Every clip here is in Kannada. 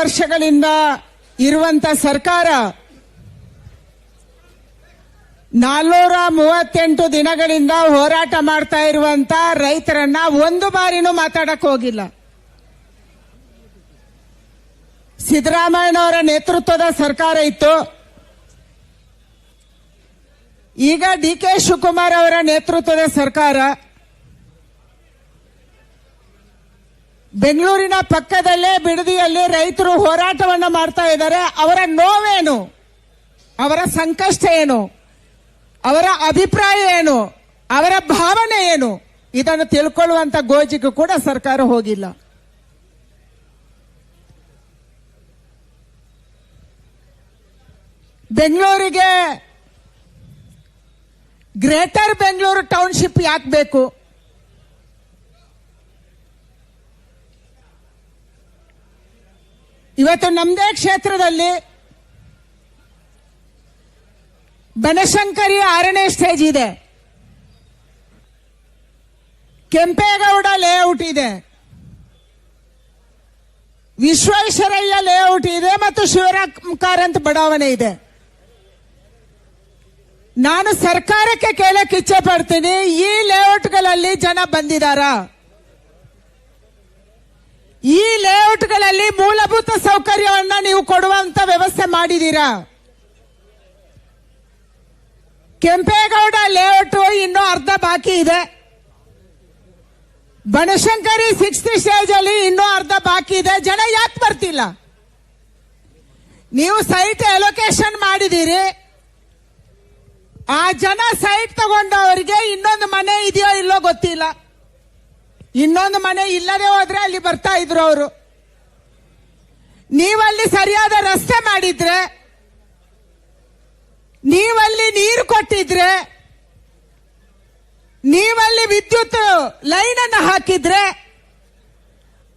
ವರ್ಷಗಳಿಂದ ಇರುವಂತ ಸರ್ಕಾರ 438 ದಿನಗಳಿಂದ ಹೋರಾಟ ಮಾಡ್ತಾ ಇರುವಂತ ರೈತರನ್ನ ಒಂದು ಬಾರಿನೂ ಮಾತಾಡಕ್ ಹೋಗಿಲ್ಲ. ಸಿದ್ದರಾಮಯ್ಯನವರ ನೇತೃತ್ವದ ಸರ್ಕಾರ ಇತ್ತು. ಈಗ DK ಶಿವಕುಮಾರ್ ಅವರ ನೇತೃತ್ವದ ಸರ್ಕಾರ. ಬೆಂಗಳೂರಿನ ಪಕ್ಕದಲ್ಲೇ ಬಿಡದಿಯಲ್ಲಿ ರೈತರು ಹೋರಾಟವನ್ನ ಮಾಡ್ತಾ ಇದ್ದಾರೆ. ಅವರ ನೋವೇನು, ಅವರ ಸಂಕಷ್ಟ ಏನು, ಅವರ ಅಭಿಪ್ರಾಯ ಏನು, ಅವರ ಭಾವನೆ ಏನು, ಇದನ್ನು ತಿಳ್ಕೊಳ್ಳುವಂತ ಗೋಜಿಗೂ ಕೂಡ ಸರ್ಕಾರ ಹೋಗಿಲ್ಲ. ಬೆಂಗಳೂರಿಗೆ ಗ್ರೇಟರ್ ಬೆಂಗಳೂರು ಟೌನ್ಶಿಪ್ ಯಾಕೆ ಬೇಕು? ಇವತ್ತು ನಮ್ಮದೇ ಕ್ಷೇತ್ರದಲ್ಲಿ ಬನಶಂಕರಿ 6ನೇ ಸ್ಟೇಜ್ ಇದೆ, ಕೆಂಪೇಗೌಡ ಲೇಔಟ್ ಇದೆ, ವಿಶ್ವೇಶ್ವರಯ್ಯ ಲೇಔಟ್ ಇದೆ ಮತ್ತು ಶಿವರಾಮ್ ಕಾರಂತ್ ಬಡಾವಣೆ ಇದೆ. ನಾನು ಸರ್ಕಾರಕ್ಕೆ ಕೇಳಕ್ಕೆ ಇಚ್ಛೆ ಪಡ್ತೀನಿ, ಈ ಲೇಔಟ್ಗಳಲ್ಲಿ ಜನ ಬಂದಿದ್ದಾರಾ? ಈ ಲೇಔಟ್ಗಳಲ್ಲಿ ಮೂಲಭೂತ ಸೌಕರ್ಯವನ್ನ ನೀವು ಕೊಡುವಂತ ವ್ಯವಸ್ಥೆ ಮಾಡಿದೀರಾ? ಕೆಂಪೇಗೌಡ ಲೇಔಟ್ ಇನ್ನೂ ಅರ್ಧ ಬಾಕಿ ಇದೆ. ಬನಶಂಕರಿ 6th ಸ್ಟೇಜ್ ಅಲ್ಲಿ ಇನ್ನೂ ಅರ್ಧ ಬಾಕಿ ಇದೆ. ಜನ ಯಾಕೆ ಬರ್ತಿಲ್ಲ? ನೀವು ಸೈಟ್ ಅಲೋಕೇಶನ್ ಮಾಡಿದೀರಿ, ಆ ಜನ ಸೈಟ್ ತಗೊಂಡವರಿಗೆ ಇನ್ನೊಂದು ಮನೆ ಇದೆಯೋ ಇಲ್ಲೋ ಗೊತ್ತಿಲ್ಲ. ಇನ್ನೊಂದು ಮನೆ ಇಲ್ಲದೆ ಹೋದ್ರೆ ಅಲ್ಲಿ ಬರ್ತಾ ಇದ್ರು ಅವರು. ನೀವಲ್ಲಿ ಸರಿಯಾದ ರಸ್ತೆ ಮಾಡಿದ್ರೆ, ನೀವಲ್ಲಿ ನೀರು ಕೊಟ್ಟಿದ್ರೆ, ನೀವಲ್ಲಿ ವಿದ್ಯುತ್ ಲೈನ್ ಅನ್ನು ಹಾಕಿದ್ರೆ,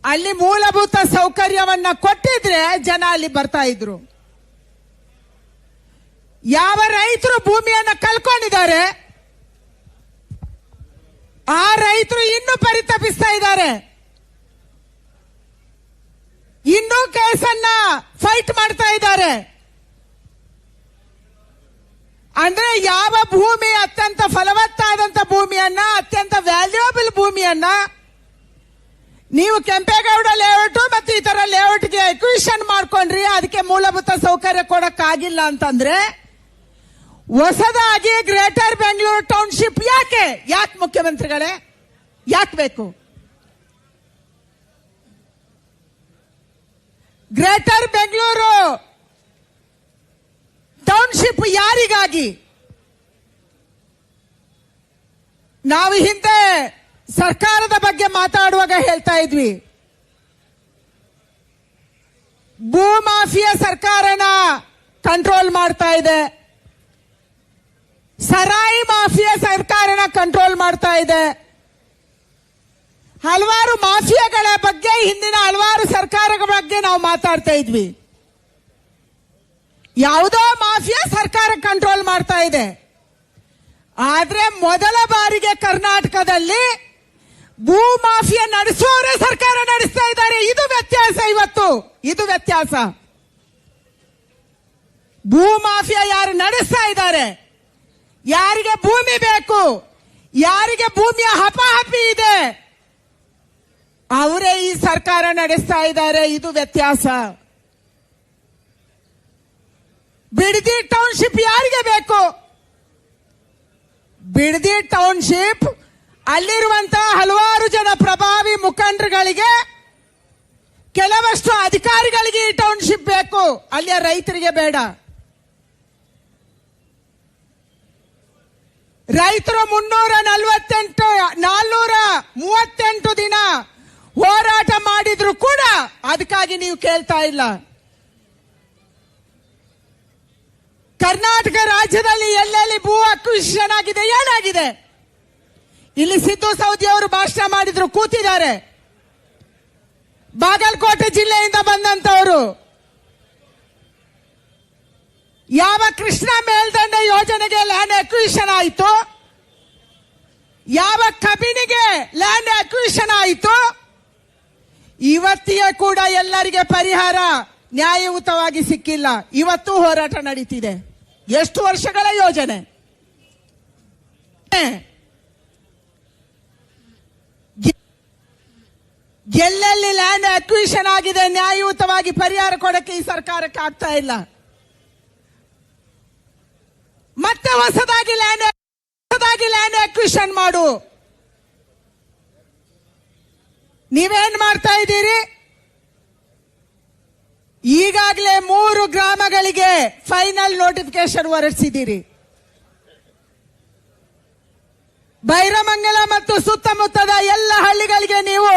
ಅಲ್ಲಿ ಮೂಲಭೂತ ಸೌಕರ್ಯವನ್ನ ಕೊಟ್ಟಿದ್ರೆ ಜನ ಅಲ್ಲಿ ಬರ್ತಾ ಇದ್ರು. ಯಾವ ರೈತರು ಭೂಮಿಯನ್ನ ಕಳ್ಕೊಂಡಿದ್ದಾರೆ ಆ ರೈತರು ಇನ್ನೂ ಪರಿತಪಿಸ್ತಾ ಇದ್ದಾರೆ, ಇನ್ನೂ ಕೇಸನ್ನ ಫೈಟ್ ಮಾಡ್ತಾ ಇದ್ದಾರೆ. ಅಂದ್ರೆ ಯಾವ ಭೂಮಿ ಅತ್ಯಂತ ಫಲವತ್ತಾದಂತ ಭೂಮಿಯನ್ನ, ಅತ್ಯಂತ ವ್ಯಾಲ್ಯೂಯಬಲ್ ಭೂಮಿಯನ್ನ ನೀವು ಕೆಂಪೇಗೌಡ ಲೇಔಟ್ ಮತ್ತು ಇತರ ಲೇಔಟ್ಗೆ ಅಕ್ವಿಷನ್ ಮಾಡ್ಕೊಂಡ್ರಿ, ಅದಕ್ಕೆ ಮೂಲಭೂತ ಸೌಕರ್ಯ ಕೊಡಕ್ಕಾಗಿಲ್ಲ ಅಂತಂದ್ರೆ ಹೊಸದಾಗಿ ಗ್ರೇಟರ್ ಬೆಂಗಳೂರು ಟೌನ್ಶಿಪ್ ಯಾಕೆ ಮುಖ್ಯಮಂತ್ರಿಗಳೇ ಯಾಕೆ ಬೇಕು? ಗ್ರೇಟರ್ ಬೆಂಗಳೂರು ಟೌನ್ಶಿಪ್ ಯಾರಿಗಾಗಿ? ನಾವು ಹಿಂದೆ ಸರ್ಕಾರದ ಬಗ್ಗೆ ಮಾತಾಡುವಾಗ ಹೇಳ್ತಾ ಇದ್ವಿ, ಭೂ ಮಾಫಿಯಾ ಸರ್ಕಾರನ ಕಂಟ್ರೋಲ್ ಮಾಡ್ತಾ ಇದೆ, ಸರಾಯಿ ಮಾಫಿಯಾ ಸರ್ಕಾರನ ಕಂಟ್ರೋಲ್ ಮಾಡ್ತಾ ಇದೆ. ಹಲವಾರು ಮಾಫಿಯಾಗಳ ಬಗ್ಗೆ, ಹಿಂದಿನ ಹಲವಾರು ಸರ್ಕಾರಗಳ ಬಗ್ಗೆ ನಾವು ಮಾತಾಡ್ತಾ ಇದ್ವಿ. ಯಾವುದೋ ಮಾಫಿಯಾ ಸರ್ಕಾರ ಕಂಟ್ರೋಲ್ ಮಾಡ್ತಾ ಇದೆ. ಆದ್ರೆ ಮೊದಲ ಬಾರಿಗೆ ಕರ್ನಾಟಕದಲ್ಲಿ ಭೂ ಮಾಫಿಯಾ ನಡೆಸುವವರೇ ಸರ್ಕಾರ ನಡೆಸ್ತಾ ಇದ್ದಾರೆ. ಇದು ವ್ಯತ್ಯಾಸ. ಇವತ್ತು ಇದು ವ್ಯತ್ಯಾಸ. ಭೂ ಮಾಫಿಯಾ ಯಾರು ನಡೆಸ್ತಾ ಇದ್ದಾರೆ, ಯಾರಿಗೆ ಭೂಮಿ ಬೇಕು, ಯಾರಿಗೆ ಭೂಮಿಯ ಹಪಾಹಪಿ ಇದೆ, ಅವರೇ ಈ ಸರ್ಕಾರ ನಡೆಸ್ತಾ ಇದ್ದಾರೆ. ಇದು ವ್ಯತ್ಯಾಸ. ಬಿಡದಿ ಟೌನ್ಶಿಪ್ ಯಾರಿಗೆ ಬೇಕು? ಬಿಡದಿ ಟೌನ್ಶಿಪ್ ಅಲ್ಲಿರುವಂತಹ ಹಲವಾರು ಜನ ಪ್ರಭಾವಿ ಮುಖಂಡರುಗಳಿಗೆ, ಕೆಲವಷ್ಟು ಅಧಿಕಾರಿಗಳಿಗೆ ಈ ಟೌನ್ಶಿಪ್ ಬೇಕು, ಅಲ್ಲಿಯ ರೈತರಿಗೆ ಬೇಡ. ರೈತರು 438 ದಿನ ಹೋರಾಟ ಮಾಡಿದ್ರು ಕೂಡ ಅದಕ್ಕಾಗಿ ನೀವು ಕೇಳ್ತಾ ಇಲ್ಲ. ಕರ್ನಾಟಕ ರಾಜ್ಯದಲ್ಲಿ ಎಲ್ಲೆಲ್ಲಿ ಭೂ ಅಕ್ವಿಷನ್ ಆಗಿದೆ, ಏನಾಗಿದೆ? ಇಲ್ಲಿ ಸಿದ್ದು ಸೌದಿ ಅವರು ಭಾಷಣ ಮಾಡಿದ್ರು, ಕೂತಿದ್ದಾರೆ. ಬಾಗಲಕೋಟೆ ಜಿಲ್ಲೆಯಿಂದ ಬಂದಂತವರು. ಯಾವ ಕೃಷ್ಣ ಮೇಲ್ದಂಡೆ ಯೋಜನೆಗೆ ಲ್ಯಾಂಡ್ ಅಕ್ವಿಷನ್ ಆಯಿತು, ಯಾವ ಕಬಿನಿಗೆ ಲ್ಯಾಂಡ್ ಅಕ್ವಿಷನ್ ಆಯಿತು, ಇವತ್ತಿಗೆ ಕೂಡ ಎಲ್ಲರಿಗೆ ಪರಿಹಾರ ನ್ಯಾಯಯುತವಾಗಿ ಸಿಕ್ಕಿಲ್ಲ. ಇವತ್ತು ಹೋರಾಟ ನಡೀತಿದೆ. ಎಷ್ಟು ವರ್ಷಗಳ ಯೋಜನೆ? ಎಲ್ಲೆಲ್ಲಿ ಲ್ಯಾಂಡ್ ಅಕ್ವಿಷನ್ ಆಗಿದೆ ನ್ಯಾಯಯುತವಾಗಿ ಪರಿಹಾರ ಕೊಡಕ್ಕೆ ಈ ಸರ್ಕಾರಕ್ಕೆ ಆಗ್ತಾ ಇಲ್ಲ. ಮತ್ತೆ ಹೊಸದಾಗಿ ಲ್ಯಾಂಡ್ ಅಕ್ವಿಷನ್ ಮಾಡು. ನೀವೇನ್ ಮಾಡ್ತಾ ಇದ್ದೀರಿ? ಈಗಾಗಲೇ 3 ಗ್ರಾಮಗಳಿಗೆ ಫೈನಲ್ ನೋಟಿಫಿಕೇಶನ್ ಹೊರಡಿಸಿದ್ದೀರಿ. ಬೈರಮಂಗಲ ಮತ್ತು ಸುತ್ತಮುತ್ತದ ಎಲ್ಲ ಹಳ್ಳಿಗಳಿಗೆ ನೀವು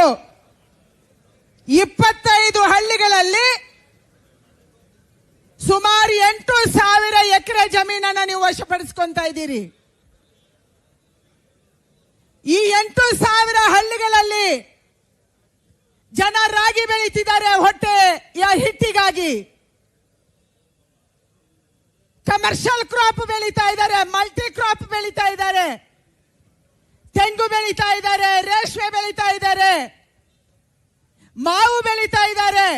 25 ಹಳ್ಳಿಗಳಲ್ಲಿ ಸುಮಾರು 8,000 ಎಕರೆ ಜಮೀನನ್ನು ನೀವು ವಶಪಡಿಸಿಕೊಂತಾ ಇದ್ದೀರಿ. ಈ 8,000 ಹಳ್ಳಿಗಳಲ್ಲಿ ಜನ ರಾಗಿ ಬೆಳೀತಿದ್ದಾರೆ ಹೊಟ್ಟೆಯ ಹಿಟ್ಟಿಗಾಗಿ. ಕಮರ್ಷಿಯಲ್ ಕ್ರಾಪ್ ಬೆಳೀತಾ ಇದ್ದಾರೆ, ಮಲ್ಟಿ ಕ್ರಾಪ್ ಬೆಳೀತಾ ಇದ್ದಾರೆ, ತೆಂಗು ಬೆಳೀತಾ ಇದ್ದಾರೆ, ರೇಷ್ಮೆ ಬೆಳೀತಾ ಇದ್ದಾರೆ, ಮಾವು ಬೆಳೀತಾ ಇದ್ದಾರೆ,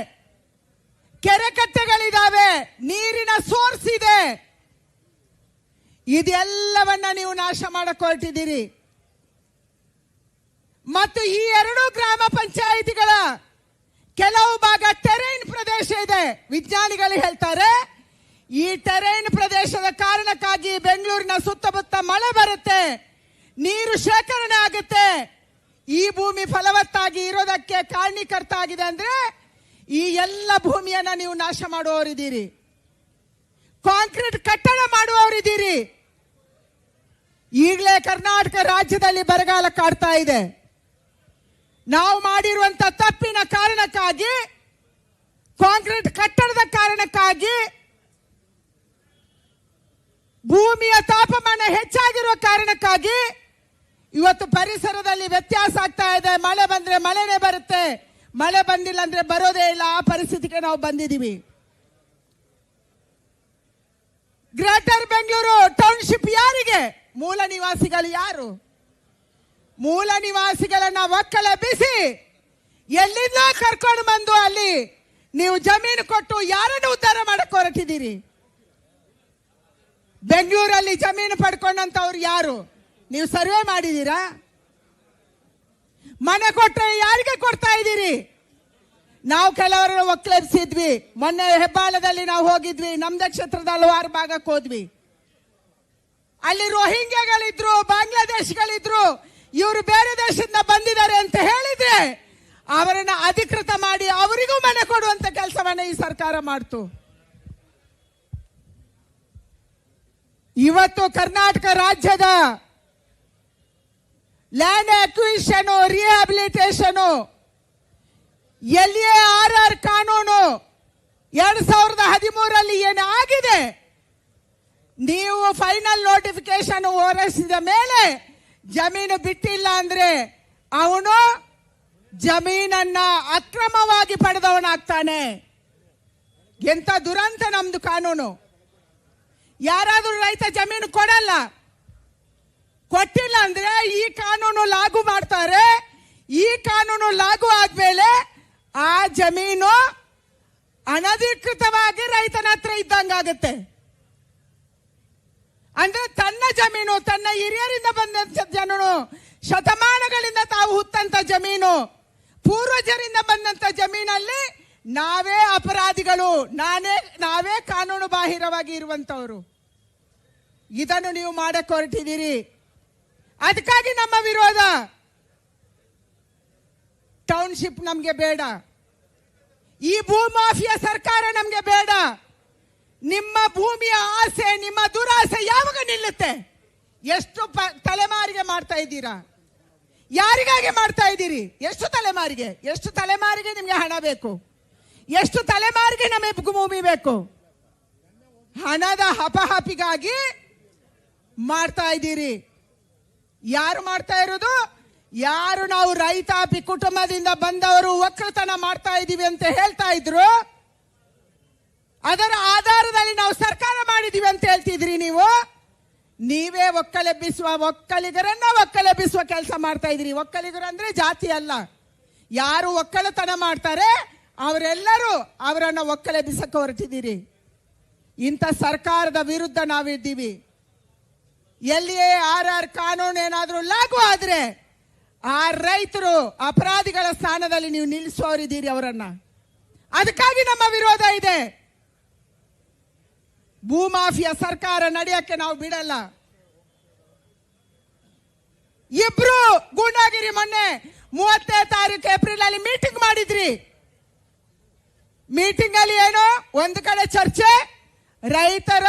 ಕೆರೆಕಟ್ಟೆಗಳಿದಾವೆ, ನೀರಿನ ಸೋರ್ಸ್ ಇದೆ. ಇದೆಲ್ಲವನ್ನ ನೀವು ನಾಶ ಮಾಡಕ್ಕೆ ಹೊರಟಿದ್ದೀರಿ. ಮತ್ತು ಈ 2 ಗ್ರಾಮ ಪಂಚಾಯಿತಿಗಳ ಕೆಲವು ಭಾಗ ಟೆರೈನ್ ಪ್ರದೇಶ ಇದೆ. ವಿಜ್ಞಾನಿಗಳು ಹೇಳ್ತಾರೆ ಈ ಟೆರೈನ್ ಪ್ರದೇಶದ ಕಾರಣಕ್ಕಾಗಿ ಬೆಂಗಳೂರಿನ ಸುತ್ತಮುತ್ತ ಮಳೆ ಬರುತ್ತೆ, ನೀರು ಶೇಖರಣೆ ಆಗುತ್ತೆ. ಈ ಭೂಮಿ ಫಲವತ್ತಾಗಿ ಇರೋದಕ್ಕೆ ಕಾರಣೀಕರ್ತ ಆಗಿದೆ ಅಂದ್ರೆ ಈ ಎಲ್ಲ ಭೂಮಿಯನ್ನ ನೀವು ನಾಶ ಮಾಡುವವರಿದ್ದೀರಿ, ಕಾಂಕ್ರೀಟ್ ಕಟ್ಟಡ ಮಾಡುವವರಿದ್ದೀರಿ. ಈಗಲೇ ಕರ್ನಾಟಕ ರಾಜ್ಯದಲ್ಲಿ ಬರಗಾಲ ಕಾಡ್ತಾ ಇದೆ. ನಾವು ಮಾಡಿರುವಂತ ತಪ್ಪಿನ ಕಾರಣಕ್ಕಾಗಿ, ಕಾಂಕ್ರೀಟ್ ಕಟ್ಟಡದ ಕಾರಣಕ್ಕಾಗಿ, ಭೂಮಿಯ ತಾಪಮಾನ ಹೆಚ್ಚಾಗಿರುವ ಕಾರಣಕ್ಕಾಗಿ ಇವತ್ತು ಪರಿಸರದಲ್ಲಿ ವ್ಯತ್ಯಾಸ ಆಗ್ತಾ ಇದೆ. ಮಳೆ ಬಂದ್ರೆ ಮಳೆನೇ ಬರುತ್ತೆ, ಮಳೆ ಬಂದಿಲ್ಲ ಅಂದ್ರೆ ಬರೋದೇ ಇಲ್ಲ. ಆ ಪರಿಸ್ಥಿತಿಗೆ ನಾವು ಬಂದಿದ್ದೀವಿ. ಗ್ರೇಟರ್ ಬೆಂಗಳೂರು ಟೌನ್ಶಿಪ್ ಯಾರಿಗೆ? ಮೂಲ ನಿವಾಸಿಗಳು ಯಾರು? ಮೂಲ ನಿವಾಸಿಗಳನ್ನ ಒಕ್ಕಲೆಬ್ಬಿಸಿ ಎಲ್ಲಿಂದ ಕರ್ಕೊಂಡು ಬಂದು ಅಲ್ಲಿ ನೀವು ಜಮೀನು ಕೊಟ್ಟು ಯಾರನ್ನು ಉದ್ಧಾರ ಮಾಡಕ್ಕೆ ಹೊರಟಿದ್ದೀರಿ? ಬೆಂಗಳೂರಲ್ಲಿ ಜಮೀನು ಪಡ್ಕೊಂಡಂತವ್ರು ಯಾರು? ನೀವು ಸರ್ವೆ ಮಾಡಿದೀರಾ? ಮನೆ ಕೊಟ್ಟರೆ ಯಾರಿಗೆ ಕೊಡ್ತಾ ಇದ್ದೀರಿ? ನಾವು ಕೆಲವರು ಒಕ್ಕಲೆಬ್ಸಿದ್ವಿ. ಮೊನ್ನೆ ಹೆಬ್ಬಾಳದಲ್ಲಿ ನಾವು ಹೋಗಿದ್ವಿ, ನಮ್ದೇ ಕ್ಷೇತ್ರದ ಹಲವಾರು ಭಾಗಕ್ಕೆ ಹೋದ್ವಿ. ಅಲ್ಲಿ ರೋಹಿಂಗ್ಯಾಗಳಿದ್ರು, ಬಾಂಗ್ಲಾದೇಶಿಗಳಿದ್ರು. ಇವರು ಬೇರೆ ದೇಶದಿಂದ ಬಂದಿದ್ದಾರೆ ಅಂತ ಹೇಳಿದ್ರೆ ಅವರನ್ನ ಅಧಿಕೃತ ಮಾಡಿ ಅವರಿಗೂ ಮನೆ ಕೊಡುವಂತ ಕೆಲಸವನ್ನ ಈ ಸರ್ಕಾರ ಮಾಡ್ತು. ಇವತ್ತು ಕರ್ನಾಟಕ ರಾಜ್ಯದ ಲ್ಯಾಂಡ್ ಅಕ್ವಿಷನ್, ರಿಹ್ಯಾಬಿಲಿಟೇಷನ್, LARR ಕಾನೂನು 2013ರಲ್ಲಿ ಏನು ಆಗಿದೆ, ನೀವು ಫೈನಲ್ ನೋಟಿಫಿಕೇಶನ್ ಹೊರಡಿಸಿದ ಮೇಲೆ ಜಮೀನು ಬಿಟ್ಟಿಲ್ಲ ಅಂದ್ರೆ ಅವನು ಜಮೀನನ್ನ ಅಕ್ರಮವಾಗಿ ಪಡೆದವನಾಗ್ತಾನೆ. ಎಂತ ದುರಂತ ನಮ್ದು ಕಾನೂನು. ಯಾರಾದ್ರೂ ರೈತ ಜಮೀನು ಕೊಡಲ್ಲ, ಕೊಟ್ಟಿಲ್ಲ ಅಂದ್ರೆ ಈ ಕಾನೂನು ಲಾಗು ಮಾಡ್ತಾರೆ. ಈ ಕಾನೂನು ಲಾಗು ಆದ್ಮೇಲೆ ಆ ಜಮೀನು ಅನಧಿಕೃತವಾಗಿ ರೈತನ ಹತ್ರ ಇದ್ದಂಗಾಗುತ್ತೆ. ಅಂದ್ರೆ ತನ್ನ ಜಮೀನು, ತನ್ನ ಹಿರಿಯರಿಂದ ಬಂದಂತ ಜಮೀನು, ಶತಮಾನಗಳಿಂದ ತಾವು ಹುತ್ತಂತ ಜಮೀನು, ಪೂರ್ವಜರಿಂದ ಬಂದಂತ ಜಮೀನಲ್ಲಿ ನಾವೇ ಅಪರಾಧಿಗಳು, ನಾವೇ ಕಾನೂನು ಬಾಹಿರವಾಗಿ ಇರುವಂತವರು. ಇದನ್ನು ನೀವು ಮಾಡಕ್ಕೆ ಹೊರಟಿದ್ದೀರಿ. ಅದಕ್ಕಾಗಿ ನಮ್ಮ ವಿರೋಧ. ಟೌನ್ಶಿಪ್ ನಮ್ಗೆ ಬೇಡ, ಈ ಭೂಮಾಫಿಯಾ ಸರ್ಕಾರ ನಮ್ಗೆ ಬೇಡ. ನಿಮ್ಮ ಭೂಮಿಯ ಆಸೆ, ನಿಮ್ಮ ದುರಾಸೆ ಯಾವಾಗ ನಿಲ್ಲುತ್ತೆ? ಎಷ್ಟು ತಲೆಮಾರಿಗೆ ಮಾಡ್ತಾ ಇದ್ದೀರಾ? ಯಾರಿಗಾಗಿ ಮಾಡ್ತಾ ಇದ್ದೀರಿ? ಎಷ್ಟು ತಲೆಮಾರಿಗೆ ನಿಮ್ಗೆ ಹಣ ಬೇಕು? ಎಷ್ಟು ತಲೆಮಾರಿಗೆ ನಮಗೆ ಭೂಮಿ ಬೇಕು? ಹಣದ ಹಪಹಪಿಗಾಗಿ ಮಾಡ್ತಾ ಇದ್ದೀರಿ. ಯಾರು ಮಾಡ್ತಾ ಇರೋದು? ಯಾರು ನಾವು ರೈತಾಪಿ ಕುಟುಂಬದಿಂದ ಬಂದವರು ಒಕ್ಕಲತನ ಮಾಡ್ತಾ ಇದ್ದೀವಿ ಅಂತ ಹೇಳ್ತಾ ಇದ್ರು, ಅದರ ಆಧಾರದಲ್ಲಿ ನಾವು ಸರ್ಕಾರ ಮಾಡಿದೀವಿ ಅಂತ ಹೇಳ್ತಿದ್ರಿ. ನೀವೇ ಒಕ್ಕಲೆಬ್ಬಿಸುವ ಕೆಲಸ ಮಾಡ್ತಾ ಇದ್ರಿ. ಒಕ್ಕಲಿಗರು ಅಂದ್ರೆ ಜಾತಿ ಅಲ್ಲ, ಯಾರು ಒಕ್ಕಲತನ ಮಾಡ್ತಾರೆ ಅವರೆಲ್ಲರೂ ಅವರನ್ನ ಒಕ್ಕಲೆಬ್ಬಿಸಕ್ಕೆ ಹೊರಟಿದ್ದೀರಿ. ಇಂಥ ಸರ್ಕಾರದ ವಿರುದ್ಧ ನಾವಿದ್ದೀವಿ. ಎಲ್ಲಿಯೇ ಆರ್ ಕಾನೂನು ಏನಾದರೂ ಲಾಗು ಆದ್ರೆ ಆ ರೈತರು ಅಪರಾಧಿಗಳ ಸ್ಥಾನದಲ್ಲಿ ನೀವು ನಿಲ್ಲಿಸುವವರಿದ್ದೀರಿ ಅವರನ್ನ. ಅದಕ್ಕಾಗಿ ನಮ್ಮ ವಿರೋಧ ಇದೆ. ಭೂಮಾಫಿಯಾ ಸರ್ಕಾರ ನಡೆಯಕ್ಕೆ ನಾವು ಬಿಡಲ್ಲ. ಇಬ್ರು ಗೂಂಡಾಗಿರಿ ಮೊನ್ನೆ 30ನೇ ತಾರೀಕು ಏಪ್ರಿಲ್ ಅಲ್ಲಿ ಮೀಟಿಂಗ್ ಮಾಡಿದ್ರಿ. ಮೀಟಿಂಗ್ ಅಲ್ಲಿ ಏನು, ಒಂದು ಕಡೆ ಚರ್ಚೆ, ರೈತರ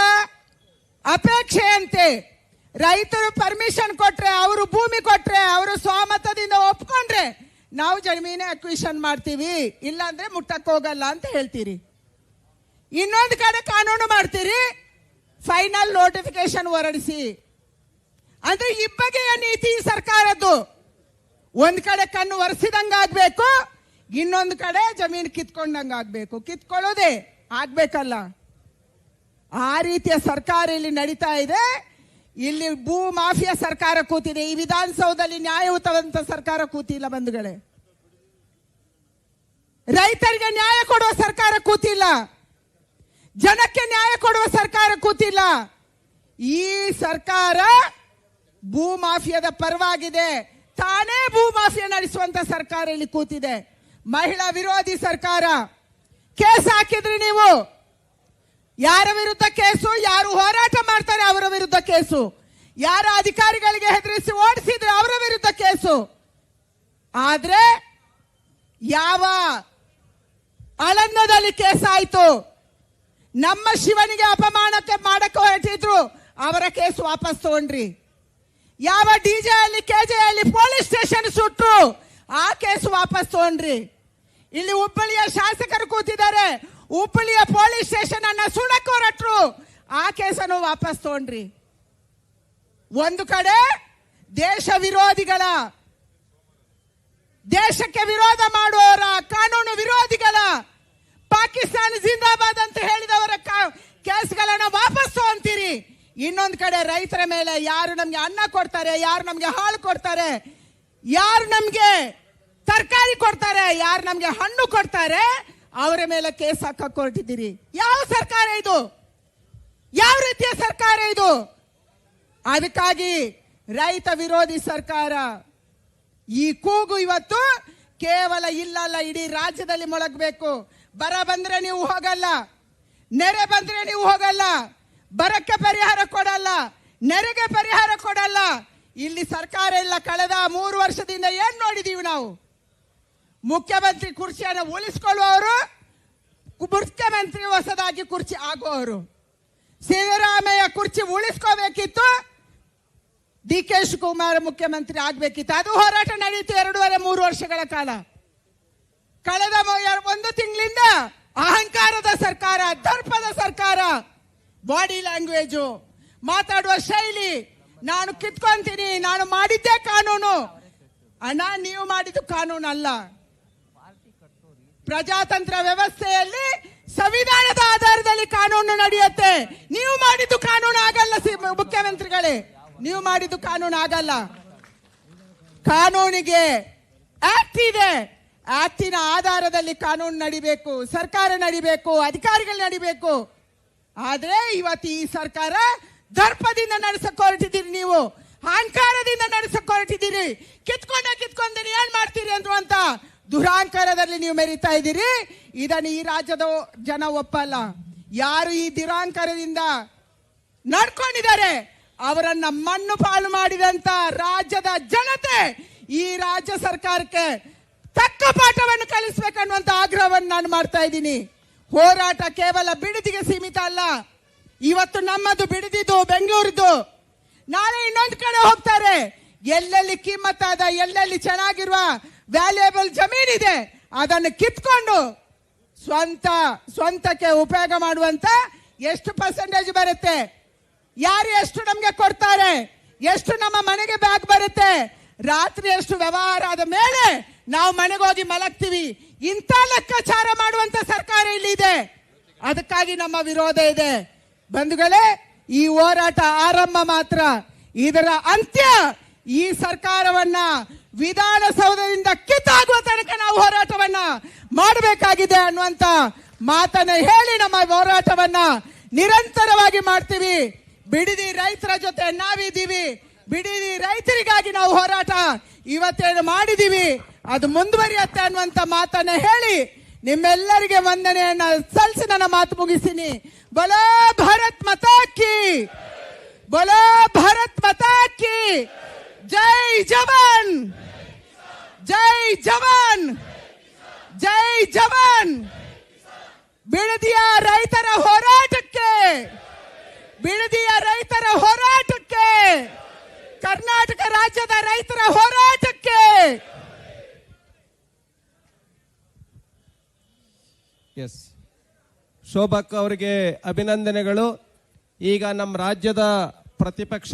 ಅಪೇಕ್ಷೆಯಂತೆ ರೈತರು ಪರ್ಮಿಷನ್ ಕೊಟ್ರೆ, ಅವರು ಭೂಮಿ ಕೊಟ್ರೆ, ಅವರು ಸ್ವಾಮತದಿಂದ ಒಪ್ಕೊಂಡ್ರೆ ನಾವು ಜಮೀನೇ ಅಕ್ವಿಷನ್ ಮಾಡ್ತೀವಿ, ಇಲ್ಲಾಂದ್ರೆ ಮುಟ್ಟಕ್ಕೆ ಹೋಗಲ್ಲ ಅಂತ ಹೇಳ್ತೀರಿ. ಇನ್ನೊಂದು ಕಡೆ ಕಾನೂನು ಮಾಡ್ತೀರಿ, ಫೈನಲ್ ನೋಟಿಫಿಕೇಶನ್ ಹೊರಡಿಸಿ. ಅಂದ್ರೆ ಇಬ್ಬಗೆಯ ನೀತಿ ಸರ್ಕಾರದ್ದು. ಒಂದ್ ಕಡೆ ಕಣ್ಣು ಒರೆಸಿದಂಗ ಆಗ್ಬೇಕು, ಇನ್ನೊಂದು ಕಡೆ ಜಮೀನು ಕಿತ್ಕೊಂಡಂಗ ಆಗ್ಬೇಕು. ಕಿತ್ಕೊಳ್ಳೋದೇ ಆಗ್ಬೇಕಲ್ಲ. ಆ ರೀತಿಯ ಸರ್ಕಾರ ಇಲ್ಲಿ ನಡೀತಾ ಇದೆ. ಇಲ್ಲಿ ಭೂ ಮಾಫಿಯಾ ಸರ್ಕಾರ ಕೂತಿದೆ. ಈ ವಿಧಾನಸೌಧದಲ್ಲಿ ನ್ಯಾಯಯುತವಂತ ಸರ್ಕಾರ ಕೂತಿಲ್ಲ ಬಂಧುಗಳೇ. ರೈತರಿಗೆ ನ್ಯಾಯ ಕೊಡುವ ಸರ್ಕಾರ ಕೂತಿಲ್ಲ, ಜನಕ್ಕೆ ನ್ಯಾಯ ಕೊಡುವ ಸರ್ಕಾರ ಕೂತಿಲ್ಲ. ಈ ಸರ್ಕಾರ ಭೂ ಮಾಫಿಯಾದ ಪರವಾಗಿದೆ. ತಾನೇ ಭೂ ಮಾಫಿಯಾ ನಡೆಸುವಂತ ಸರ್ಕಾರ ಇಲ್ಲಿ ಕೂತಿದೆ. ಮಹಿಳಾ ವಿರೋಧಿ ಸರ್ಕಾರ. ಕೇಸ್ ಹಾಕಿದ್ರಿ ನೀವು. ಯಾರ ವಿರುದ್ಧ ಕೇಸು? ಯಾರು ಹೋರಾಟ ಮಾಡ್ತಾರೆ ಅವರ ವಿರುದ್ಧ ಕೇಸು. ಯಾರ ಅಧಿಕಾರಿಗಳಿಗೆ ಹೆದರಿಸಿ ಓಡಿಸಿದ್ರೆ ಅವರ ವಿರುದ್ಧ ಕೇಸು. ಆದ್ರೆ ಯಾವ ಆಳಂದದಲ್ಲಿ ಕೇಸ್ ಆಯ್ತು? ನಮ್ಮ ಶಿವನಿಗೆ ಅಪಮಾನಕ್ಕೆ ಮಾಡಕ್ಕೆ ಹೊರಟಿದ್ರು, ಅವರ ಕೇಸ್ ವಾಪಸ್ ತಗೊಂಡ್ರಿ. ಯಾವ ಡಿಜೆ ಅಲ್ಲಿ ಕೆಜೆ ಅಲ್ಲಿ ಪೊಲೀಸ್ ಸ್ಟೇಷನ್ ಸುಟ್ರು, ಆ ಕೇಸ್ ವಾಪಸ್ ತಗೊಂಡ್ರಿ. ಇಲ್ಲಿ ಹುಬ್ಬಳ್ಳಿಯ ಶಾಸಕರು ಕೂತಿದ್ದಾರೆ, ಹುಬ್ಬಳ್ಳಿಯ ಪೊಲೀಸ್ ಸ್ಟೇಷನ್ ಅನ್ನ ಸುಡಕ್ಕೆ ಹೊರಟ್ರು, ಆ ಕೇಸನ್ನು ವಾಪಸ್ ತಗೊಂಡ್ರಿ. ಒಂದು ಕಡೆ ದೇಶ ವಿರೋಧಿಗಳ, ದೇಶಕ್ಕೆ ವಿರೋಧ ಮಾಡುವವರ, ಕಾನೂನು ವಿರೋಧಿಗಳ, ಪಾಕಿಸ್ತಾನ ಜಿಂದಾಬಾದ್ ಅಂತ ಹೇಳಿದವರ ಕೇಸ್ಗಳನ್ನ ವಾಪಸ್ ತಗೊಂತೀರಿ. ಇನ್ನೊಂದು ಕಡೆ ರೈತರ ಮೇಲೆ ಯಾರು ನಮ್ಗೆ ಅನ್ನ ಕೊಡ್ತಾರೆ, ಯಾರು ನಮ್ಗೆ ಹಾಲು ಕೊಡ್ತಾರೆ, ಯಾರು ನಮ್ಗೆ ತರಕಾರಿ ಕೊಡ್ತಾರೆ, ಯಾರು ನಮ್ಗೆ ಹಣ್ಣು ಕೊಡ್ತಾರೆ, ಅವರ ಮೇಲೆ ಕೇಸ್ ಹಾಕಕ್ಕೆ ಹೊರಟಿದ್ದೀರಿ. ಯಾವ ಸರ್ಕಾರ ಇದು? ಯಾವ ರೀತಿಯ ಸರ್ಕಾರ ಇದು? ಅದಕ್ಕಾಗಿ ರೈತ ವಿರೋಧಿ ಸರ್ಕಾರ. ಈ ಕೂಗು ಇವತ್ತು ಕೇವಲ ಇಲ್ಲಲ್ಲ, ಇಡೀ ರಾಜ್ಯದಲ್ಲಿ ಮೊಳಗಬೇಕು. ಬರ ಬಂದ್ರೆ ನೀವು ಹೋಗಲ್ಲ, ನೆರೆ ಬಂದ್ರೆ ನೀವು ಹೋಗಲ್ಲ, ಬರಕ್ಕೆ ಪರಿಹಾರ ಕೊಡಲ್ಲ, ನೆರೆಗೆ ಪರಿಹಾರ ಕೊಡಲ್ಲ. ಇಲ್ಲಿ ಸರ್ಕಾರ ಇಲ್ಲ. ಕಳೆದ 3 ವರ್ಷದಿಂದ ಏನ್ ನೋಡಿದೀವಿ ನಾವು? ಮುಖ್ಯಮಂತ್ರಿ ಕುರ್ಚಿಯನ್ನು ಉಳಿಸಿಕೊಳ್ಳುವವರು, ಮುಖ್ಯಮಂತ್ರಿ ಹೊಸದಾಗಿ ಕುರ್ಚಿ ಆಗುವವರು. ಸಿದ್ದರಾಮಯ್ಯ ಕುರ್ಚಿ ಉಳಿಸ್ಕೋಬೇಕಿತ್ತು, ಡಿ ಕೆ ಶಿವಕುಮಾರ್ ಮುಖ್ಯಮಂತ್ರಿ ಆಗ್ಬೇಕಿತ್ತು. ಅದು ಹೋರಾಟ ನಡೀತು 2.5-3 ವರ್ಷಗಳ ಕಾಲ. ಕಳೆದ 1 ತಿಂಗಳಿಂದ ಅಹಂಕಾರದ ಸರ್ಕಾರ, ದರ್ಪದ ಸರ್ಕಾರ. ಬಾಡಿ ಲ್ಯಾಂಗ್ವೇಜು, ಮಾತಾಡುವ ಶೈಲಿ, ನಾನು ಕಿತ್ಕೊಂತೀನಿ, ನಾನು ಮಾಡಿದ್ದೇ ಕಾನೂನು. ಅಣ್ಣ, ನೀವು ಮಾಡಿದ್ದು ಕಾನೂನು ಅಲ್ಲ. ಪ್ರಜಾತಂತ್ರ ವ್ಯವಸ್ಥೆಯಲ್ಲಿ ಸಂವಿಧಾನದ ಆಧಾರದಲ್ಲಿ ಕಾನೂನು ನಡೆಯುತ್ತೆ. ನೀವು ಮಾಡಿದ್ದು ಕಾನೂನು ಆಗಲ್ಲ. ಮುಖ್ಯಮಂತ್ರಿಗಳೇ, ನೀವು ಮಾಡಿದ್ದು ಕಾನೂನು ಆಗಲ್ಲ. ಕಾನೂನಿಗೆ ಆಕ್ಟ್ ಇದೆ. ಆಕ್ಟಿನ ಆಧಾರದಲ್ಲಿ ಕಾನೂನು ನಡಿಬೇಕು, ಸರ್ಕಾರ ನಡಿಬೇಕು, ಅಧಿಕಾರಿಗಳು ನಡಿಬೇಕು. ಆದ್ರೆ ಇವತ್ತು ಈ ಸರ್ಕಾರ ದರ್ಪದಿಂದ ನಡೆಸಕ್ ಹೊರಟಿದ್ದೀರಿ, ನೀವು ಅಹಂಕಾರದಿಂದ ನಡೆಸಕ್ ಹೊರಟಿದ್ದೀರಿ. ಕಿತ್ಕೊಂಡೀನಿ ಏನ್ ಮಾಡ್ತೀರಿ ಅಂತ ದುರಾಂಕಾರದಲ್ಲಿ ನೀವು ಮೆರಿತಾ ಇದ್ದೀರಿ. ಇದನ್ನು ಈ ರಾಜ್ಯದ ಜನ ಒಪ್ಪಲ್ಲ. ಯಾರು ಈ ದುರಾಂಕಾರದಿಂದ ನಡ್ಕೊಂಡಿದ್ದಾರೆ ಅವರನ್ನ ಮಣ್ಣು ಪಾಲು ಮಾಡಿದಂತ ರಾಜ್ಯದ ಜನತೆ ಈ ರಾಜ್ಯ ಸರ್ಕಾರಕ್ಕೆ ತಕ್ಕ ಪಾಠವನ್ನು ಕಲಿಸಬೇಕನ್ನುವಂತ ಆಗ್ರಹವನ್ನು ನಾನು ಮಾಡ್ತಾ ಇದ್ದೀನಿ. ಹೋರಾಟ ಕೇವಲ ಬಿಡದಿಗೆ ಸೀಮಿತ ಅಲ್ಲ. ಇವತ್ತು ನಮ್ಮದು ಬಿಡದಿದ್ದು ಬೆಂಗಳೂರಿದ್ದು, ನಾಳೆ ಇನ್ನೊಂದು ಕಡೆ ಹೋಗ್ತಾರೆ. ಎಲ್ಲೆಲ್ಲಿ ಕಿಮ್ಮತ್ತಾದ, ಎಲ್ಲೆಲ್ಲಿ ಚೆನ್ನಾಗಿರುವ ವ್ಯಾಲ್ಯೂಯಬಲ್ ಜಮೀನಿದೆ ಅದನ್ನು ಕಿತ್ಕೊಂಡು ಸ್ವಂತಕ್ಕೆ ಉಪಯೋಗ ಮಾಡುವಂತ ಎಷ್ಟು ಪರ್ಸೆಂಟೇಜ್ ಬರುತ್ತೆ, ಯಾರು ಎಷ್ಟು ನಮ್ಗೆ ಕೊಡ್ತಾರೆ, ಎಷ್ಟು ನಮ್ಮ ಮನೆಗೆ ಬ್ಯಾಗ್ ಬರುತ್ತೆ, ರಾತ್ರಿ ಎಷ್ಟು ವ್ಯವಹಾರ ಆದ ಮೇಲೆ ನಾವು ಮನೆಗೆ ಹೋಗಿ ಮಲಗ್ತೀವಿ. ಇಂಥ ಲೆಕ್ಕಾಚಾರ ಮಾಡುವಂತ ಸರ್ಕಾರ ಇಲ್ಲಿ ಇದೆ. ಅದಕ್ಕಾಗಿ ನಮ್ಮ ವಿರೋಧ ಇದೆ. ಬಂಧುಗಳೇ, ಈ ಹೋರಾಟ ಆರಂಭ ಮಾತ್ರ, ಇದರ ಅಂತ್ಯ ಈ ಸರ್ಕಾರವನ್ನ ವಿಧಾನಸೌಧದಿಂದ ಕಿತ್ತಾಗುವ ತನಕ ನಾವು ಹೋರಾಟವನ್ನ ಮಾಡಬೇಕಾಗಿದೆ ಅನ್ನುವಂತ ಮಾತನ್ನ ಹೇಳಿ ನಮ್ಮ ಹೋರಾಟವನ್ನ ನಿರಂತರವಾಗಿ ಮಾಡ್ತೀವಿ. ಬಿಡದಿ ರೈತರ ಜೊತೆ ನಾವಿದ್ದೀವಿ. ಬಿಡದಿ ರೈತರಿಗಾಗಿ ನಾವು ಹೋರಾಟ ಇವತ್ತೇನು ಮಾಡಿದೀವಿ ಅದು ಮುಂದುವರಿಯುತ್ತೆ ಅನ್ನುವಂತ ಮಾತನ್ನ ಹೇಳಿ ನಿಮ್ಮೆಲ್ಲರಿಗೆ ವಂದನೆಯನ್ನ ಸಲ್ಲಿಸಿ ನನ್ನ ಮಾತು ಮುಗಿಸ್ತೀನಿ. ಬೋಲೋ ಭಾರತ್ ಮಾತಾ ಕಿ, ಬೋಲೋ ಭಾರತ್ ಮಾತಾ ಕಿ. ಜೈ ಜವಾನ್, ಜೈ ಜವಾನ್, ಜೈ ಜವಾನ್. ಬಿಡದಿಯ ರೈತರ ಹೋರಾಟಕ್ಕೆ, ಬಿಡದಿಯ ರೈತರ ಹೋರಾಟಕ್ಕೆ, ಕರ್ನಾಟಕ ರಾಜ್ಯದ ರೈತರ ಹೋರಾಟಕ್ಕೆ. ಎಸ್, ಶೋಭಕ್ ಅವರಿಗೆ ಅಭಿನಂದನೆಗಳು. ಈಗ ನಮ್ಮ ರಾಜ್ಯದ ಪ್ರತಿಪಕ್ಷ